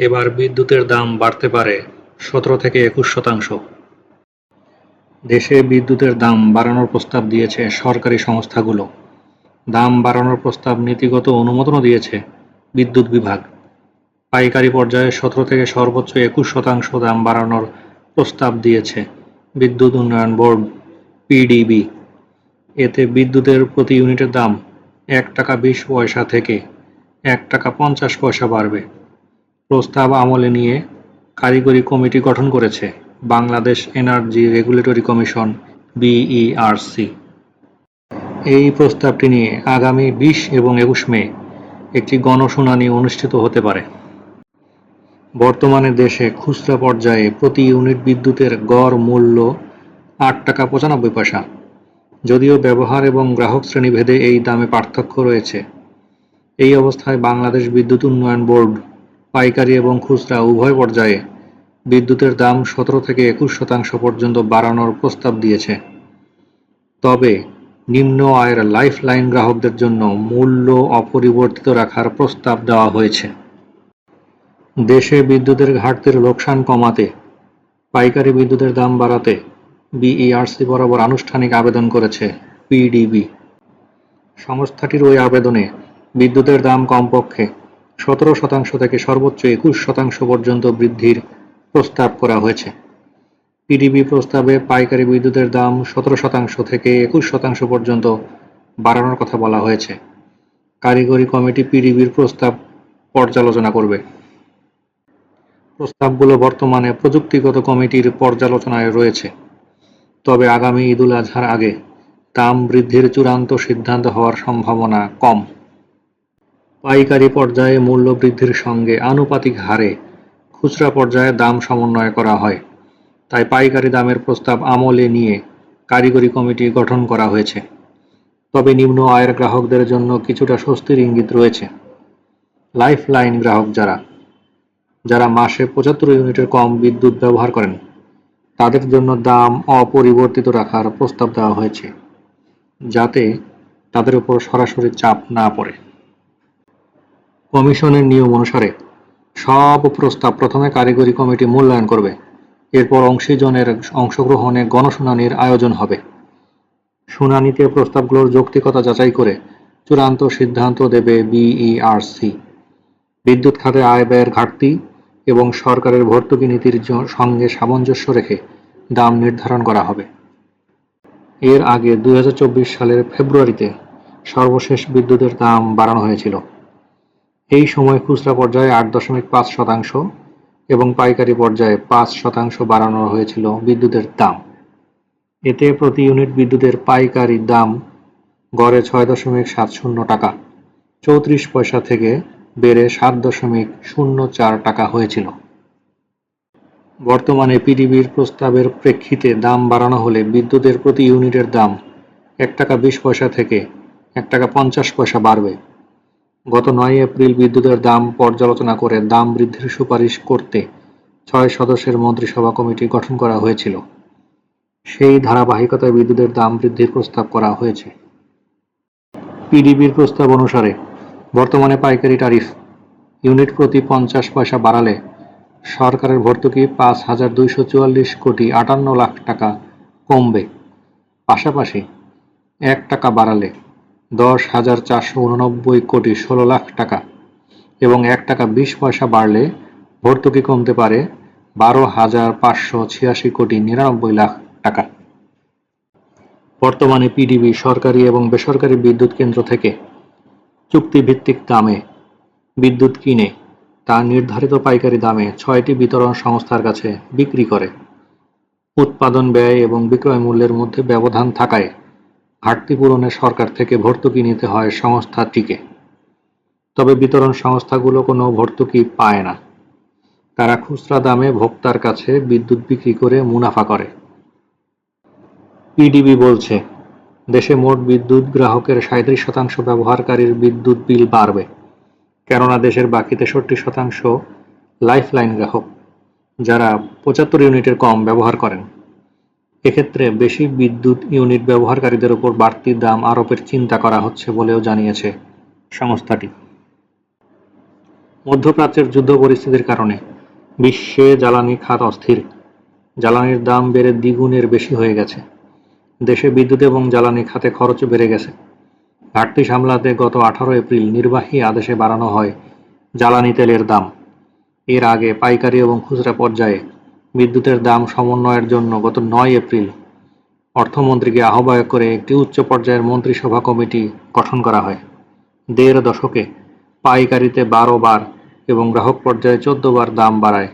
এবার বিদ্যুতের দাম বাড়তে পারে 17 থেকে 21%। দেশে বিদ্যুতের দাম বাড়ানোর প্রস্তাব দিয়েছে সরকারি সংস্থাগুলো। দাম বাড়ানোর প্রস্তাব নীতিগত অনুমোদনও দিয়েছে বিদ্যুৎ বিভাগ। পাইকারি পর্যায়ে 17 থেকে সর্বোচ্চ 21% দাম বাড়ানোর প্রস্তাব দিয়েছে বিদ্যুৎ উন্নয়ন বোর্ড পিডিবি। এতে বিদ্যুতের প্রতি ইউনিটের দাম 1 টাকা 20 পয়সা থেকে 1 টাকা 50 পয়সা বাড়বে। প্রস্তাব আমলে নিয়ে কারিগরি কমিটি গঠন করেছে Bangladesh energy regulatory commission BERC. এই প্রস্তাবটি নিয়ে আগামী 20 এবং 21 মে একটি গণশুনানি অনুষ্ঠিত হতে পারে। বর্তমানে দেশে খুচরা পর্যায়ে প্রতি ইউনিট বিদ্যুতের গড় মূল্য 8 টাকা 95 পয়সা। যদিও ব্যবহার এবং গ্রাহক শ্রেণীভেদে এই দামে পার্থক্য রয়েছে। এই অবস্থায় বাংলাদেশ বিদ্যুৎ উন্নয়ন বোর্ড পাইকারি এবং খুচরা উভয় পর্যায়ে বিদ্যুতের দাম 17 থেকে 21% পর্যন্ত বাড়ানোর প্রস্তাব দিয়েছে। তবে নিম্ন আয়ের লাইফলাইন গ্রাহকদের জন্য মূল্য অপরিবর্তিত রাখার প্রস্তাব দেওয়া হয়েছে। দেশে বিদ্যুতের ঘাটতির লোকসান কমাতে পাইকারি বিদ্যুতের দাম বাড়াতে বিইআরসি বরাবর আনুষ্ঠানিক আবেদন করেছে পিডিবি। সংস্থাটির ওই আবেদনে বিদ্যুতের দাম কমপক্ষে 17% থেকে সর্বোচ্চ 21% পর্যন্ত বৃদ্ধির প্রস্তাব করা হয়েছে। পিডিবি প্রস্তাবে পাইকারি বিদ্যুতের দাম 17% থেকে 21% পর্যন্ত বাড়ানোর কথা বলা হয়েছে। কারিগরি কমিটি পিডিবির প্রস্তাব পর্যালোচনা করবে। প্রস্তাবগুলো বর্তমানে প্রযুক্তিগত কমিটির পর্যালোচনায় রয়েছে। তবে আগামী ঈদুল আজহার আগে দাম বৃদ্ধির চূড়ান্ত সিদ্ধান্ত হওয়ার সম্ভাবনা কম। পাইকারি পর্যায়ে মূল্য বৃদ্ধির সঙ্গে আনুপাতিক হারে খুচরা পর্যায়ে দাম সমন্বয় করা হয়। তাই পাইকারি দামের প্রস্তাব আমলে নিয়ে কারিগরি কমিটি গঠন করা হয়েছে। তবে নিম্ন আয়ের গ্রাহকদের জন্য কিছুটা স্বস্তির ইঙ্গিত রয়েছে। লাইফলাইন গ্রাহক যারা মাসে 75 ইউনিটের কম বিদ্যুৎ ব্যবহার করেন, তাদের জন্য দাম অপরিবর্তিত রাখার প্রস্তাব দেওয়া হয়েছে, যাতে তাদের উপর সরাসরি চাপ না পড়ে। কমিশনের নিয়ম অনুসারে সব প্রস্তাব প্রথমে কারিগরি কমিটি মূল্যায়ন করবে। এরপর অংশীজনের অংশগ্রহণে গণশুনানির আয়োজন হবে। শুনানিতে প্রস্তাবগুলোর যৌক্তিকতা যাচাই করে চূড়ান্ত সিদ্ধান্ত দেবে বিইআরসি। বিদ্যুৎ খাতে আয় ব্যয়ের ঘাটতি এবং সরকারের ভর্তুকি নীতির সঙ্গে সামঞ্জস্য রেখে দাম নির্ধারণ করা হবে। এর আগে 2024 সালের ফেব্রুয়ারিতে সর্বশেষ বিদ্যুতের দাম বাড়ানো হয়েছিল। এই সময় খুচরা পর্যায়ে 8.5% এবং পাইকারি পর্যায়ে 5% বাড়ানো হয়েছিল বিদ্যুতের দাম। এতে প্রতি ইউনিট বিদ্যুতের পাইকারি দাম গড়ে 6.70 টাকা 34 পয়সা থেকে বেড়ে 7.04 টাকা হয়েছিল। বর্তমানে পিডিবির প্রস্তাবের প্রেক্ষিতে দাম বাড়ানো হলে বিদ্যুতের প্রতি ইউনিটের দাম 1 টাকা 20 পয়সা থেকে 1 টাকা 50 পয়সা বাড়বে। গত 9 এপ্রিল বিদ্যুতের দাম পর্যালোচনা করে দাম বৃদ্ধির সুপারিশ করতে 6 সদস্যের মন্ত্রিসভা কমিটি গঠন করা হয়েছিল। সেই ধারাবাহিকতায় বিদ্যুতের দাম বৃদ্ধির প্রস্তাব করা হয়েছে। পিডিবির প্রস্তাব অনুসারে বর্তমানে পাইকারি ট্যারিফ ইউনিট প্রতি 50 পয়সা বাড়ালে সরকারের ভর্তুকি 5,244 কোটি 58 লাখ টাকা কমবে। পাশাপাশি 1 টাকা বাড়ালে 10,489 কোটি 16 লাখ টাকা এবং 1 টাকা 20 পয়সা বাড়লে ভর্তুকি কমতে পারে 12,586 কোটি 99 লাখ টাকা। বর্তমানে পিডিবি সরকারি এবং বেসরকারি বিদ্যুৎ কেন্দ্র থেকে চুক্তিভিত্তিক দামে বিদ্যুৎ কিনে তা নির্ধারিত পাইকারি দামে 6টি বিতরণ সংস্থার কাছে বিক্রি করে। উৎপাদন ব্যয় এবং বিক্রয় মূল্যের মধ্যে ব্যবধান থাকায় ঘাটতি পূরণে সরকার থেকে ভর্তুকি নিতে হয় সংস্থাটিকে। তবে বিতরণ সংস্থাগুলো কোনো ভর্তুকি পায় না। তারা খুচরা দামে ভোক্তার কাছে বিদ্যুৎ বিক্রি করে মুনাফা করে। পিডিবি বলছে, দেশে মোট বিদ্যুৎ গ্রাহকের 37% ব্যবহারকারীর বিদ্যুৎ বিল বাড়বে, কেননা দেশের বাকি 63% লাইফলাইন গ্রাহক, যারা 75 ইউনিটের কম ব্যবহার করেন। এক্ষেত্রে বেশি বিদ্যুৎ ইউনিট ব্যবহারকারীদের উপর বাড়তি দাম আরোপের চিন্তা করা হচ্ছে বলেও জানিয়েছে সংস্থাটি। মধ্যপ্রাচ্যের যুদ্ধ পরিস্থিতির কারণে বিশ্বে জ্বালানি খাত অস্থির। জ্বালানির দাম বেড়ে দ্বিগুণের বেশি হয়ে গেছে। দেশে বিদ্যুৎ এবং জ্বালানি খাতে খরচও বেড়ে গেছে। ঘাটতি সামলাতে গত 18 এপ্রিল নির্বাহী আদেশে বাড়ানো হয় জ্বালানি তেলের দাম। এর আগে পাইকারি এবং খুচরা পর্যায়ে বিদ্যুতের দাম সমন্বয়ের জন্য গত 9 এপ্রিল অর্থমন্ত্রীকে আহ্বায়ক করে একটি উচ্চ পর্যায়ের মন্ত্রিসভা কমিটি গঠন করা হয়। 1.5 দশকে পাইকারিতে 12 বার এবং গ্রাহক পর্যায়ে 14 বার দাম বাড়ায়